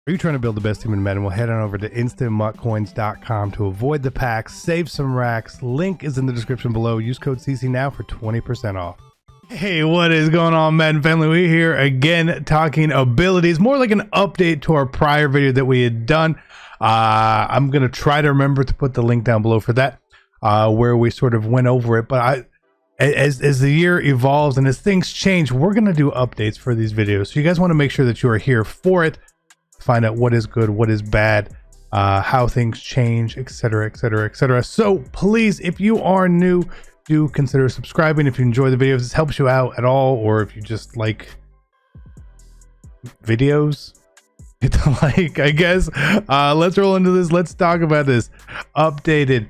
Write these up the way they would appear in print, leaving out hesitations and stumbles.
Are you trying to build the best team in Madden? Well, head on over to instantmuttcoins.com to avoid the packs, save some racks. Link is in the description below. Use code CC now for 20% off. Hey, what is going on, Madden family? We're here again talking abilities, more like an update to our prior video that we had done. I'm going to try to remember to put the link down below for that, where we sort of went over it. But as the year evolves and as things change, we're going to do updates for these videos. So you guys want to make sure that you are here for it. Find out what is good, what is bad, how things change, etc, etc, etc. So please, if you are new, do consider subscribing. If you enjoy the videos, this helps you out at all, or if you just like videos, hit the like, I guess. Let's roll into this. Let's talk about this updated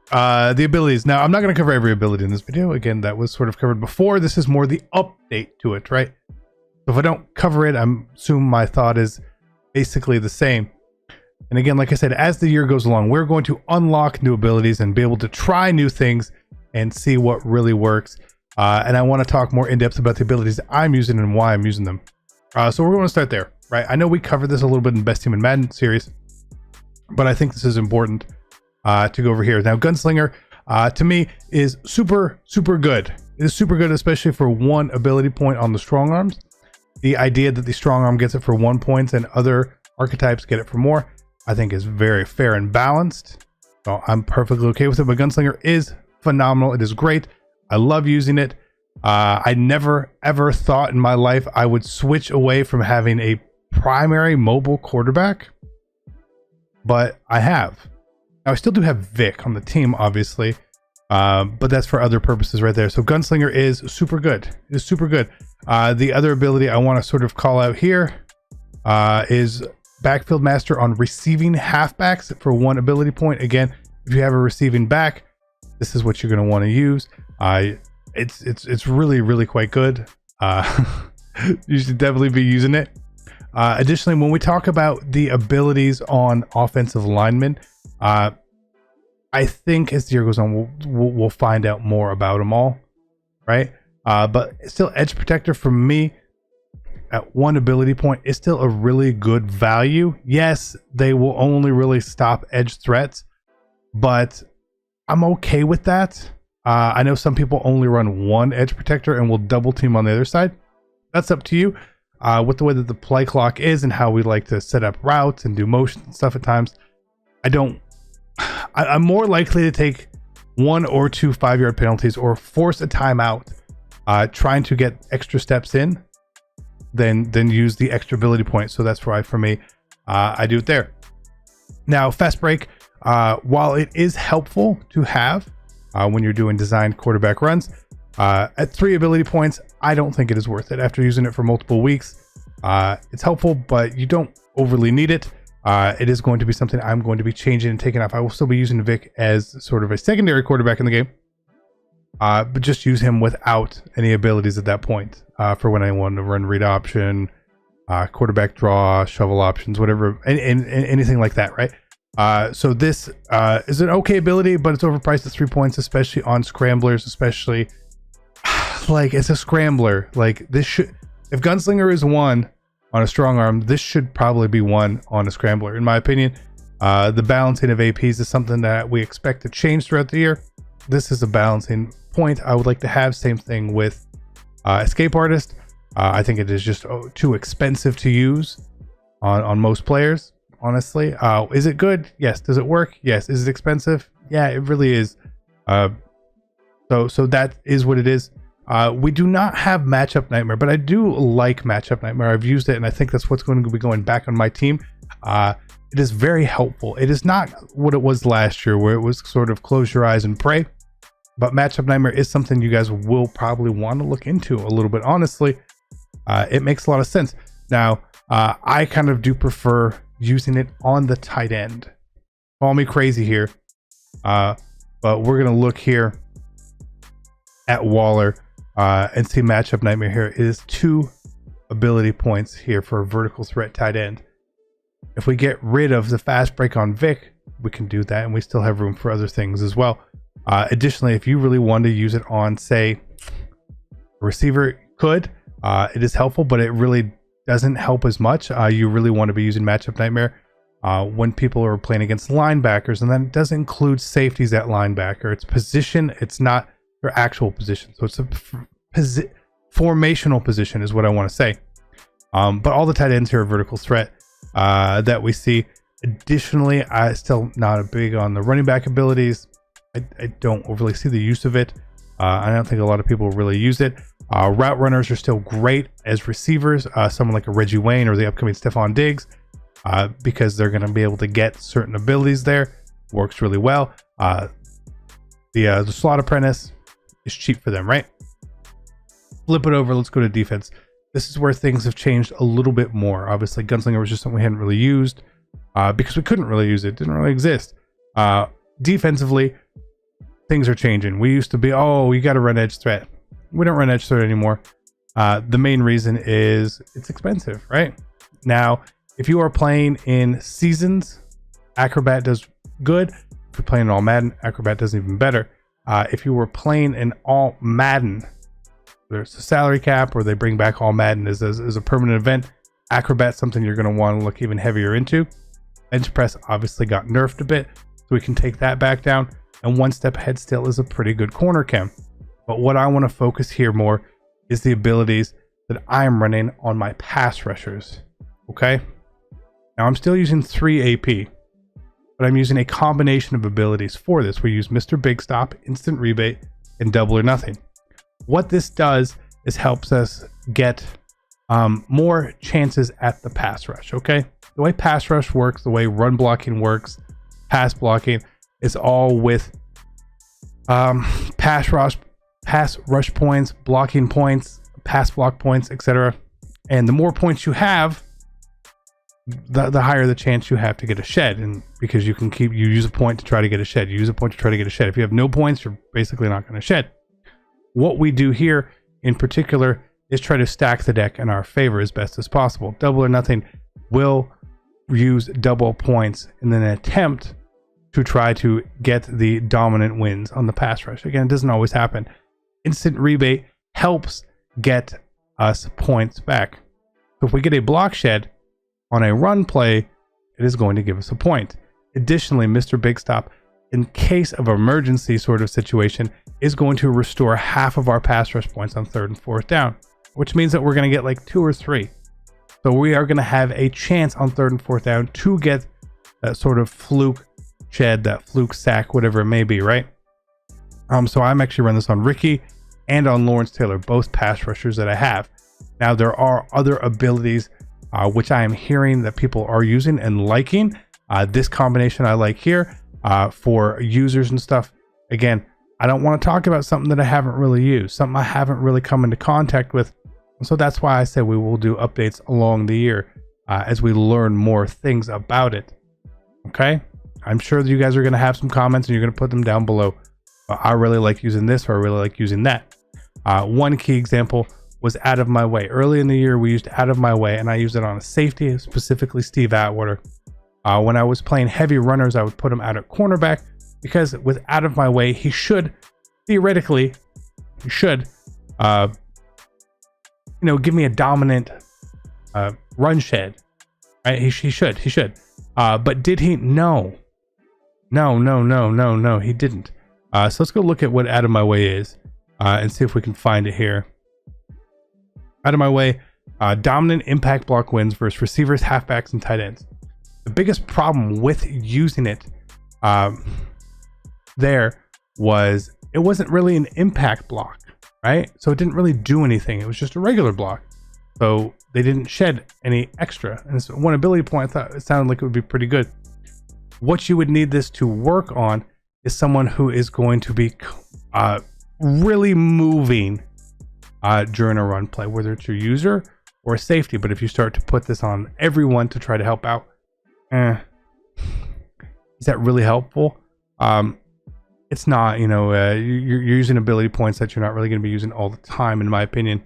the abilities. Now, I'm not going to cover every ability in this video. Again, that was sort of covered before. This is more the update to it, right? So if I don't cover it, I'm assume my thought is basically the same. And again, like I said, as the year goes along, we're going to unlock new abilities and be able to try new things and see what really works. And I want to talk more in depth about the abilities that I'm using and why I'm using them. So we're going to start there, right? I know we covered this a little bit in Best Team in Madden series, but I think this is important to go over here. Now, Gunslinger to me is super good. It is super good, especially for one ability point on the strong arms. The idea that the strong arm gets it for 1 point and other archetypes get it for more, I think is very fair and balanced. So I'm perfectly okay with it. But Gunslinger is phenomenal. It is great. I love using it. I never ever thought in my life I would switch away from having a primary mobile quarterback, but I have. Now I still do have Vic on the team, obviously, but that's for other purposes right there. So Gunslinger is super good. It is super good. The other ability I want to sort of call out here is Backfield Master on receiving halfbacks for 1 ability point. Again, if you have a receiving back, this is what you're going to want to use. It's really quite good. You should definitely be using it. Additionally, when we talk about the abilities on offensive linemen, I think as the year goes on, we'll find out more about them all, right? But still, Edge Protector for me at 1 ability point is still a really good value. Yes, they will only really stop edge threats, but I'm okay with that. I know some people only run 1 Edge Protector and will double team on the other side. That's up to you. With the way that the play clock is and how we like to set up routes and do motion and stuff at times, I'm more likely to take 1 or 2 5-yard penalties or force a timeout trying to get extra steps in than use the extra ability point. So that's why for me, I do it there. Now, fast break, while it is helpful to have when you're doing designed quarterback runs, at 3 ability points, I don't think it is worth it. After using it for multiple weeks, it's helpful, but you don't overly need it. It is going to be something I'm going to be changing and taking off. I will still be using Vic as sort of a secondary quarterback in the game, but just use him without any abilities at that point for when I want to run read option, quarterback draw, shovel options, whatever, anything like that, right? So this is an okay ability, but it's overpriced at 3 points, especially on scramblers, especially like it's a scrambler. Like this should, if Gunslinger is 1 on a strong arm, this should probably be 1 on a scrambler, in my opinion. The balancing of APs is something that we expect to change throughout the year. This is a balancing point I would like to have. Same thing with Escape Artist. I think it is just too expensive to use on most players, honestly. Is it good? Yes. Does it work? Yes. Is it expensive? Yeah, it really is. So that is what it is. We do not have Matchup Nightmare, but I do like Matchup Nightmare. I've used it, and I think that's what's going to be going back on my team. It is very helpful. It is not what it was last year, where it was sort of close your eyes and pray. But Matchup Nightmare is something you guys will probably want to look into a little bit. Honestly, it makes a lot of sense. Now, I kind of do prefer using it on the tight end. Call me crazy here, but we're going to look here at Waller and see Matchup Nightmare here. It is 2 ability points here for a vertical threat tight end. If we get rid of the fast break on Vic, we can do that, and we still have room for other things as well. Additionally, if you really want to use it on, say, a receiver, could. It is helpful, but it really doesn't help as much. You really want to be using Matchup Nightmare when people are playing against linebackers, and then it does include safeties at linebacker. It's position, it's not their actual position. So it's a formational position is what I want to say. But all the tight ends here are vertical threat that we see. Additionally, I still not a big on the running back abilities. I don't overly see the use of it. I don't think a lot of people really use it. Route runners are still great as receivers. Someone like a Reggie Wayne or the upcoming Stephon Diggs, because they're going to be able to get certain abilities there. Works really well. The Slot Apprentice is cheap for them, right? Flip it over. Let's go to defense. This is where things have changed a little bit more. Obviously, Gunslinger was just something we hadn't really used because we couldn't really use it. It didn't really exist. Defensively, things are changing. We used to be, oh, you got to run edge threat. We don't run edge threat anymore. The main reason is it's expensive, right? Now, if you are playing in seasons, Acrobat does good. If you're playing all Madden, Acrobat does even better. If you were playing in all Madden, there's a salary cap or they bring back all Madden as a permanent event, Acrobat's something you're going to want to look even heavier into. Bench press obviously got nerfed a bit, so we can take that back down. And one step ahead still is a pretty good corner chem. But what I want to focus here more is the abilities that I'm running on my pass rushers. Okay. Now I'm still using 3 AP, but I'm using a combination of abilities for this. We use Mr. Big Stop, Instant Rebate, and Double or Nothing. What this does is helps us get more chances at the pass rush. Okay. The way pass rush works, the way run blocking works, pass blocking is all with pass rush points, blocking points, pass block points, etc. And the more points you have, the higher the chance you have to get a shed. And because you use a point to try to get a shed, you use a point to try to get a shed. If you have no points, you're basically not going to shed. What we do here in particular is try to stack the deck in our favor as best as possible. Double or Nothing will use double points in an attempt to try to get the dominant wins on the pass rush. Again, it doesn't always happen. Instant Rebate helps get us points back. So if we get a block shed on a run play, it is going to give us a point. Additionally, Mr. Big Stop, in case of emergency sort of situation, is going to restore half of our pass rush points on 3rd and 4th down, which means that we're going to get like 2 or 3. So we are going to have a chance on 3rd and 4th down to get that sort of fluke shed, that fluke sack, whatever it may be, right? So I'm actually running this on Ricky and on Lawrence Taylor, both pass rushers that I have. Now there are other abilities which I am hearing that people are using and liking. This combination I like here for users and stuff. Again, I don't want to talk about something that I haven't really used, something I haven't really come into contact with. And so that's why I said we will do updates along the year as we learn more things about it. Okay? I'm sure that you guys are going to have some comments and you're going to put them down below. I really like using this, or I really like using that. One key example was Out of My Way. Early in the year, we used Out of My Way, and I used it on a safety, specifically Steve Atwater. When I was playing heavy runners, I would put him out at cornerback because with Out of My Way, he should, theoretically, give me a dominant run shed. Right? He should. But did he? No, he didn't. So let's go look at what Out of My Way is and see if we can find it here. Out of My Way, dominant impact block wins versus receivers, halfbacks, and tight ends. The biggest problem with using it there was it wasn't really an impact block, right? So it didn't really do anything. It was just a regular block. So they didn't shed any extra. And it's one ability point, I thought it sounded like it would be pretty good. What you would need this to work on is someone who is going to be really moving during a run play, whether it's your user or a safety. But if you start to put this on everyone to try to help out, is that really helpful? It's not. You're using ability points that you're not really going to be using all the time, in my opinion.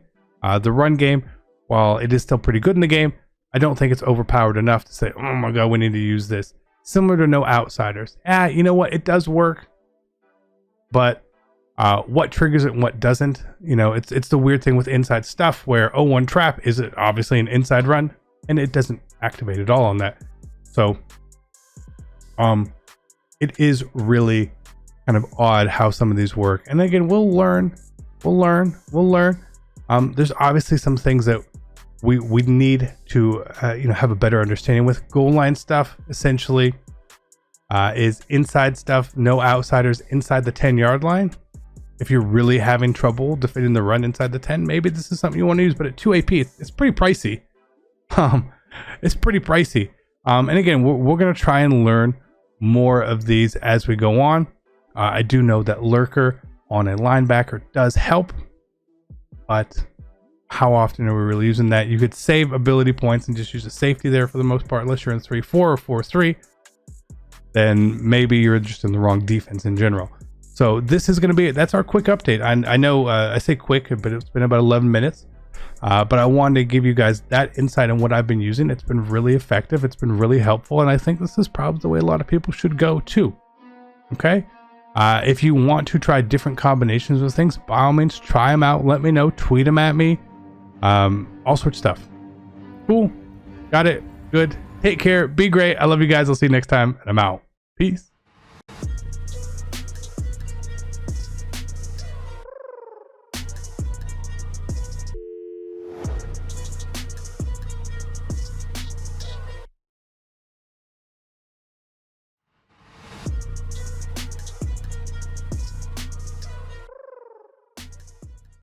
The run game, while it is still pretty good in the game, I don't think it's overpowered enough to say, oh my god, we need to use this. Similar to No Outsiders. You know what? It does work, but what triggers it and what doesn't. You know, it's the weird thing with inside stuff where one trap is obviously an inside run and it doesn't activate at all on that. So it is really kind of odd how some of these work. And again, we'll learn. There's obviously some things that we need to have a better understanding with. Goal line stuff essentially is inside stuff, no outsiders inside the 10-yard line. If you're really having trouble defending the run inside the 10, maybe this is something you want to use, but at 2 AP, it's pretty pricey. It's pretty pricey. And again, we're going to try and learn more of these as we go on. I do know that Lurker on a linebacker does help, but how often are we really using that? You could save ability points and just use a safety there for the most part, unless you're in 3-4 or 4-3. Then maybe you're just in the wrong defense in general. So this is going to be it. That's our quick update. I know I say quick, but it's been about 11 minutes. But I wanted to give you guys that insight on what I've been using. It's been really effective. It's been really helpful. And I think this is probably the way a lot of people should go too. Okay. If you want to try different combinations of things, by all means, try them out. Let me know. Tweet them at me. All sorts of stuff. Cool. Got it. Good. Take care. Be great. I love you guys. I'll see you next time. And I'm out. Peace.